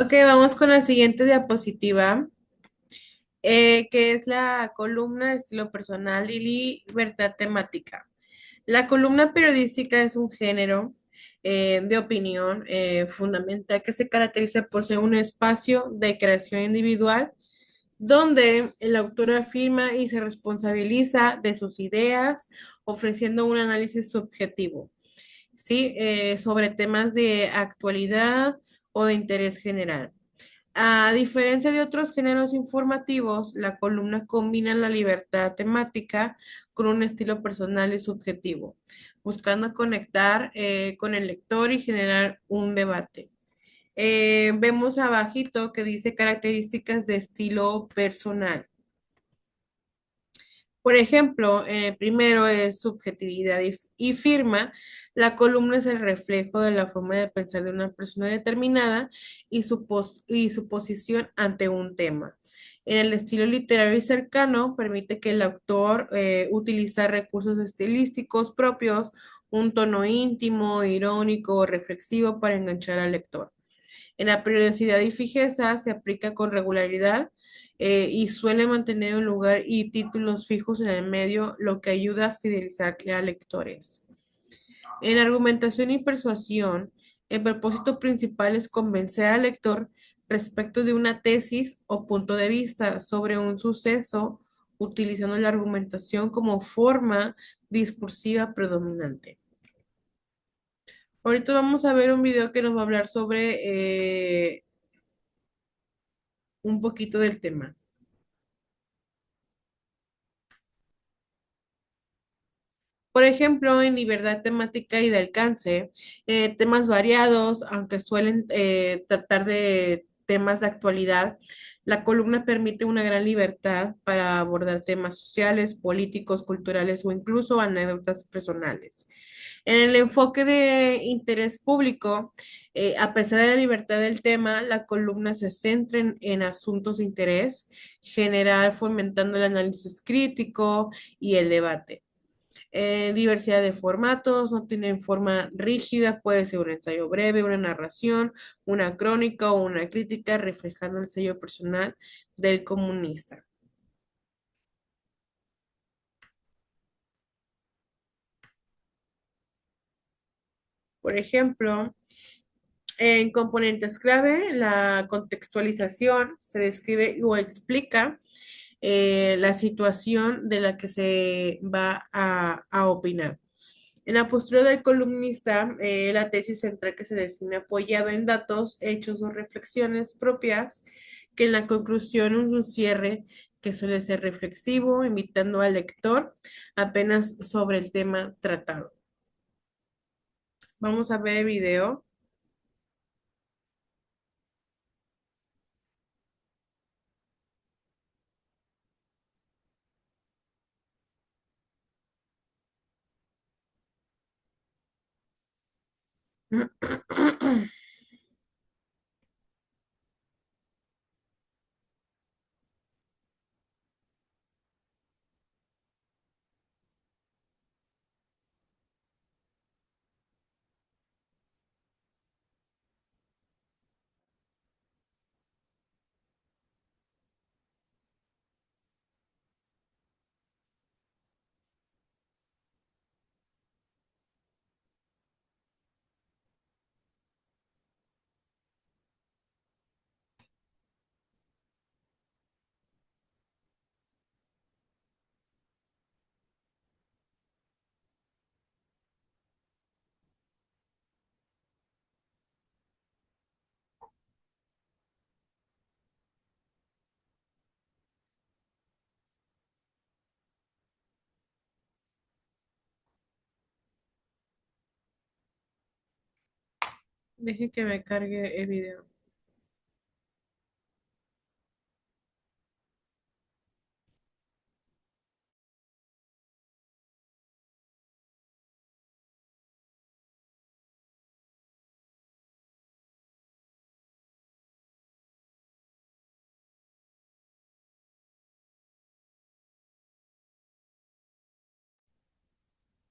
Ok, vamos con la siguiente diapositiva, que es la columna de estilo personal y libertad temática. La columna periodística es un género de opinión fundamental que se caracteriza por ser un espacio de creación individual donde el autor afirma y se responsabiliza de sus ideas, ofreciendo un análisis subjetivo, ¿sí? Sobre temas de actualidad o de interés general. A diferencia de otros géneros informativos, la columna combina la libertad temática con un estilo personal y subjetivo, buscando conectar con el lector y generar un debate. Vemos abajito que dice características de estilo personal. Por ejemplo, primero es subjetividad y firma. La columna es el reflejo de la forma de pensar de una persona determinada y su posición ante un tema. En el estilo literario y cercano, permite que el autor utilice recursos estilísticos propios, un tono íntimo, irónico o reflexivo para enganchar al lector. En la periodicidad y fijeza se aplica con regularidad y suele mantener un lugar y títulos fijos en el medio, lo que ayuda a fidelizar a lectores. En argumentación y persuasión, el propósito principal es convencer al lector respecto de una tesis o punto de vista sobre un suceso, utilizando la argumentación como forma discursiva predominante. Ahorita vamos a ver un video que nos va a hablar sobre un poquito del tema. Por ejemplo, en libertad temática y de alcance, temas variados, aunque suelen tratar de temas de actualidad, la columna permite una gran libertad para abordar temas sociales, políticos, culturales o incluso anécdotas personales. En el enfoque de interés público, a pesar de la libertad del tema, la columna se centra en asuntos de interés general, fomentando el análisis crítico y el debate. Diversidad de formatos, no tienen forma rígida, puede ser un ensayo breve, una narración, una crónica o una crítica reflejando el sello personal del comunista. Por ejemplo, en componentes clave, la contextualización se describe o explica la situación de la que se va a opinar. En la postura del columnista, la tesis central que se define apoyada en datos, hechos o reflexiones propias, que en la conclusión un cierre que suele ser reflexivo, invitando al lector apenas sobre el tema tratado. Vamos a ver el video. Deje que me cargue el video.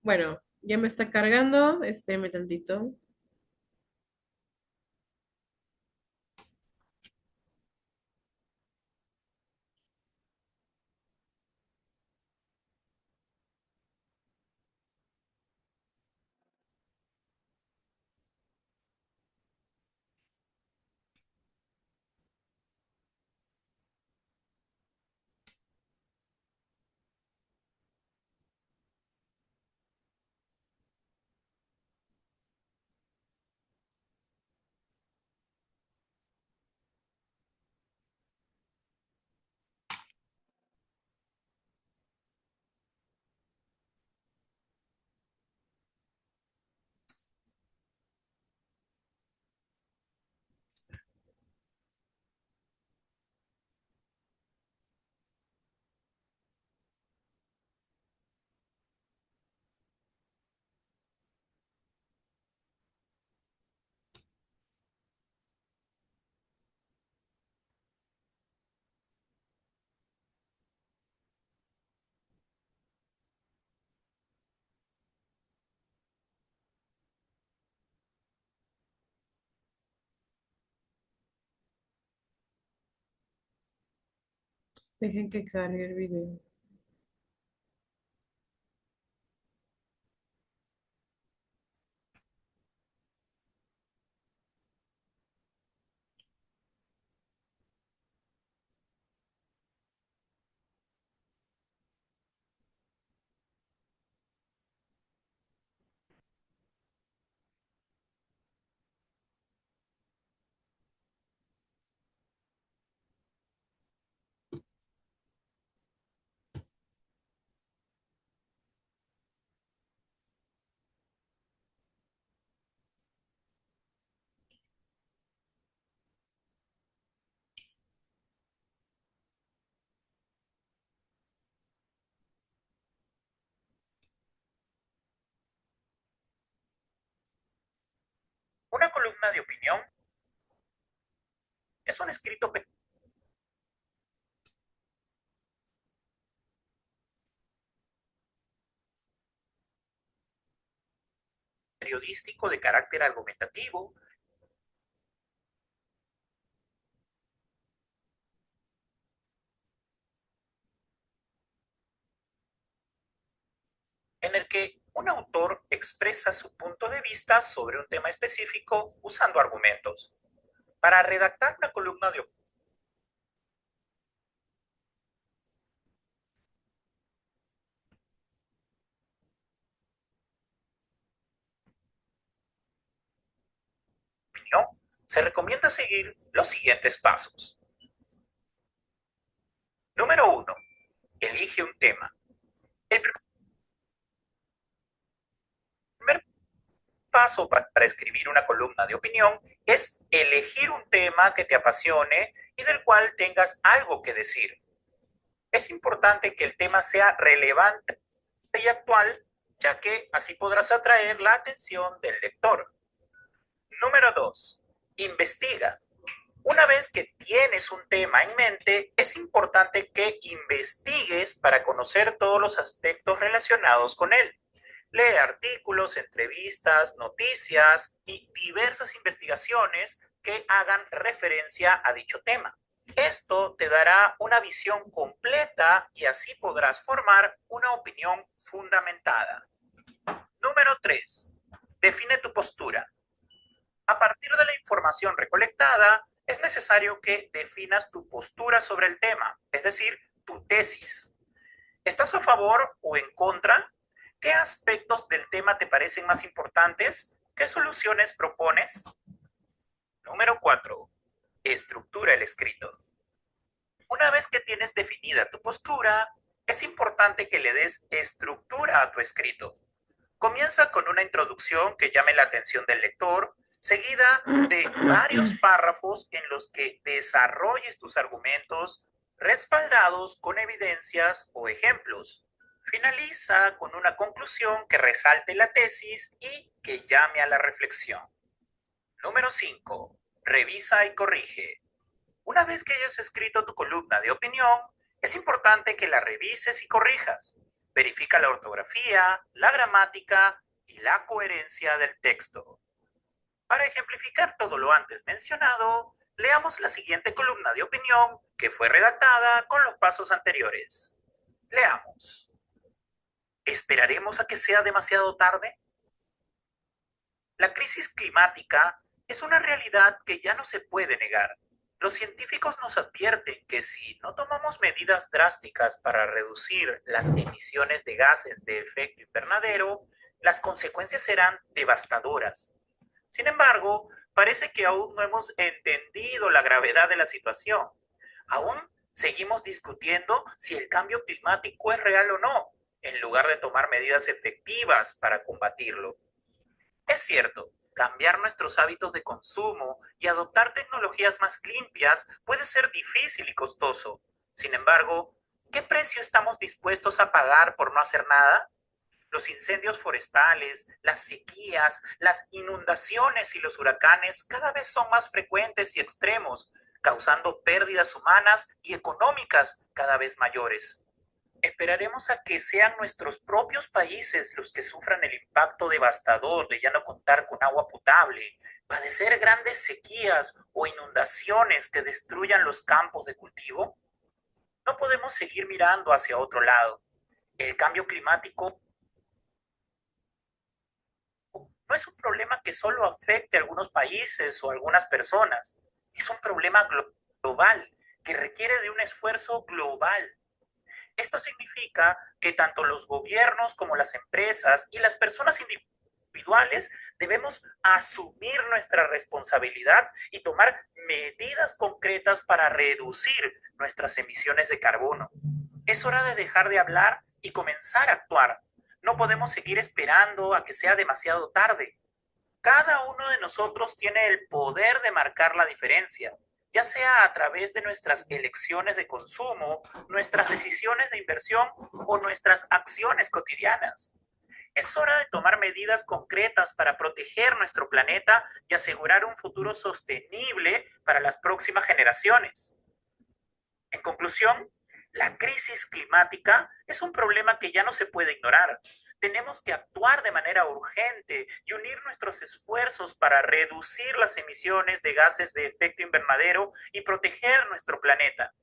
Bueno, ya me está cargando. Espérame tantito. Dejen que cargue el video. Una columna de opinión es un escrito periodístico de carácter argumentativo en el que un autor expresa su punto de vista sobre un tema específico usando argumentos. Para redactar una columna de opinión, se recomienda seguir los siguientes pasos. Número uno, elige un tema. El primer paso para escribir una columna de opinión es elegir un tema que te apasione y del cual tengas algo que decir. Es importante que el tema sea relevante y actual, ya que así podrás atraer la atención del lector. Número 2. Investiga. Una vez que tienes un tema en mente, es importante que investigues para conocer todos los aspectos relacionados con él. Lee artículos, entrevistas, noticias y diversas investigaciones que hagan referencia a dicho tema. Esto te dará una visión completa y así podrás formar una opinión fundamentada. Número 3. Define tu postura. A partir de la información recolectada, es necesario que definas tu postura sobre el tema, es decir, tu tesis. ¿Estás a favor o en contra? ¿Qué aspectos del tema te parecen más importantes? ¿Qué soluciones propones? Número 4. Estructura el escrito. Una vez que tienes definida tu postura, es importante que le des estructura a tu escrito. Comienza con una introducción que llame la atención del lector, seguida de varios párrafos en los que desarrolles tus argumentos respaldados con evidencias o ejemplos. Finaliza con una conclusión que resalte la tesis y que llame a la reflexión. Número 5. Revisa y corrige. Una vez que hayas escrito tu columna de opinión, es importante que la revises y corrijas. Verifica la ortografía, la gramática y la coherencia del texto. Para ejemplificar todo lo antes mencionado, leamos la siguiente columna de opinión que fue redactada con los pasos anteriores. Leamos. ¿Esperaremos a que sea demasiado tarde? La crisis climática es una realidad que ya no se puede negar. Los científicos nos advierten que si no tomamos medidas drásticas para reducir las emisiones de gases de efecto invernadero, las consecuencias serán devastadoras. Sin embargo, parece que aún no hemos entendido la gravedad de la situación. Aún seguimos discutiendo si el cambio climático es real o no, en lugar de tomar medidas efectivas para combatirlo. Es cierto, cambiar nuestros hábitos de consumo y adoptar tecnologías más limpias puede ser difícil y costoso. Sin embargo, ¿qué precio estamos dispuestos a pagar por no hacer nada? Los incendios forestales, las sequías, las inundaciones y los huracanes cada vez son más frecuentes y extremos, causando pérdidas humanas y económicas cada vez mayores. ¿Esperaremos a que sean nuestros propios países los que sufran el impacto devastador de ya no contar con agua potable, padecer grandes sequías o inundaciones que destruyan los campos de cultivo? No podemos seguir mirando hacia otro lado. El cambio climático no es un problema que solo afecte a algunos países o a algunas personas. Es un problema global que requiere de un esfuerzo global. Esto significa que tanto los gobiernos como las empresas y las personas individuales debemos asumir nuestra responsabilidad y tomar medidas concretas para reducir nuestras emisiones de carbono. Es hora de dejar de hablar y comenzar a actuar. No podemos seguir esperando a que sea demasiado tarde. Cada uno de nosotros tiene el poder de marcar la diferencia, ya sea a través de nuestras elecciones de consumo, nuestras decisiones de inversión o nuestras acciones cotidianas. Es hora de tomar medidas concretas para proteger nuestro planeta y asegurar un futuro sostenible para las próximas generaciones. En conclusión, la crisis climática es un problema que ya no se puede ignorar. Tenemos que actuar de manera urgente y unir nuestros esfuerzos para reducir las emisiones de gases de efecto invernadero y proteger nuestro planeta.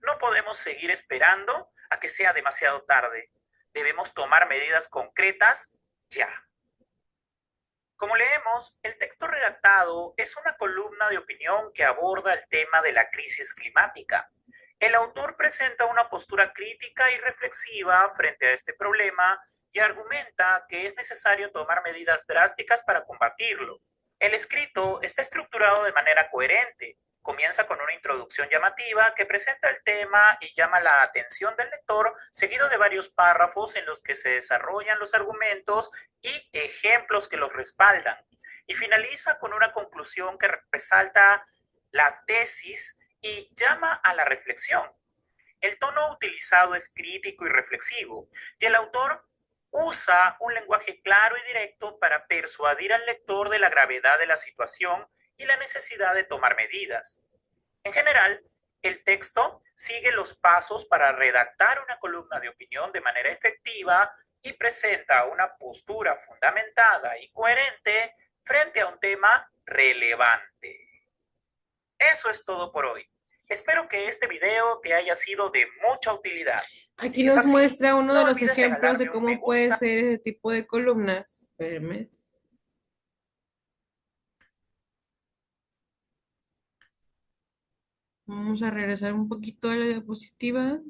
No podemos seguir esperando a que sea demasiado tarde. Debemos tomar medidas concretas ya. Como leemos, el texto redactado es una columna de opinión que aborda el tema de la crisis climática. El autor presenta una postura crítica y reflexiva frente a este problema y argumenta que es necesario tomar medidas drásticas para combatirlo. El escrito está estructurado de manera coherente. Comienza con una introducción llamativa que presenta el tema y llama la atención del lector, seguido de varios párrafos en los que se desarrollan los argumentos y ejemplos que los respaldan. Y finaliza con una conclusión que resalta la tesis y llama a la reflexión. El tono utilizado es crítico y reflexivo, y el autor usa un lenguaje claro y directo para persuadir al lector de la gravedad de la situación y la necesidad de tomar medidas. En general, el texto sigue los pasos para redactar una columna de opinión de manera efectiva y presenta una postura fundamentada y coherente frente a un tema relevante. Eso es todo por hoy. Espero que este video te haya sido de mucha utilidad. Aquí Si es nos así, muestra uno no de los olvides ejemplos de regalarme un me cómo puede gusta. ser ese tipo de columnas. Espérame. Vamos a regresar un poquito a la diapositiva.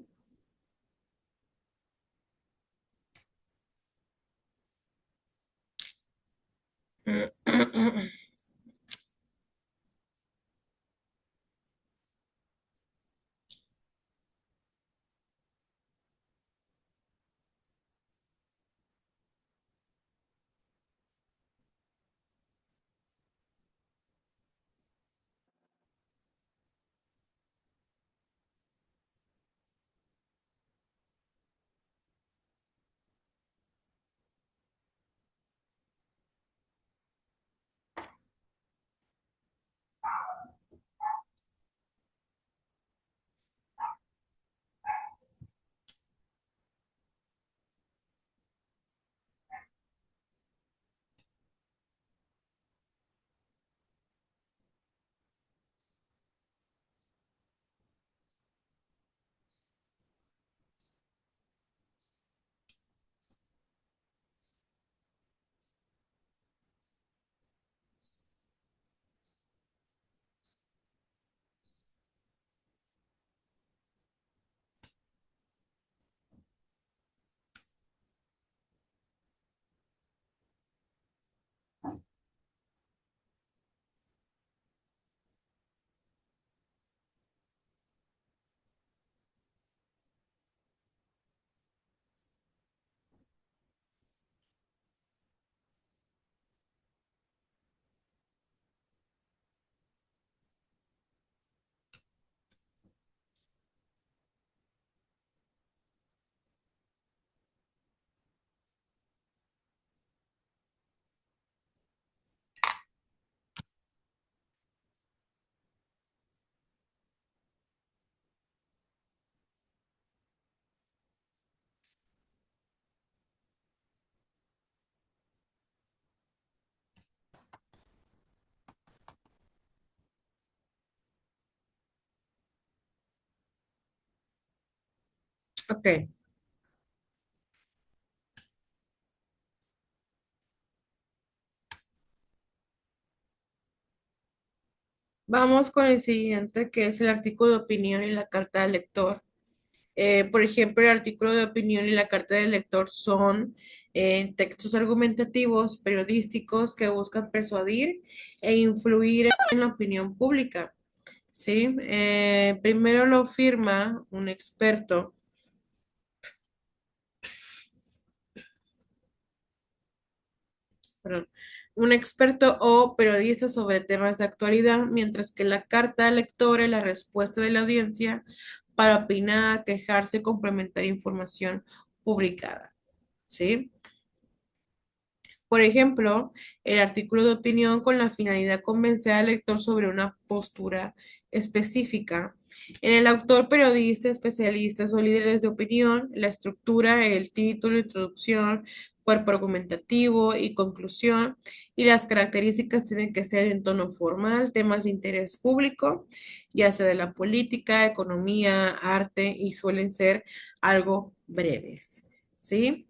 Ok, vamos con el siguiente, que es el artículo de opinión y la carta del lector. Por ejemplo, el artículo de opinión y la carta del lector son textos argumentativos, periodísticos que buscan persuadir e influir en la opinión pública. ¿Sí? Primero lo firma un experto, perdón, un experto o periodista sobre temas de actualidad, mientras que la carta al lector es la respuesta de la audiencia para opinar, quejarse, complementar información publicada. ¿Sí? Por ejemplo, el artículo de opinión con la finalidad de convencer al lector sobre una postura específica. En el autor, periodista, especialistas o líderes de opinión, la estructura, el título, introducción, cuerpo argumentativo y conclusión, y las características tienen que ser en tono formal, temas de interés público, ya sea de la política, economía, arte, y suelen ser algo breves. ¿Sí?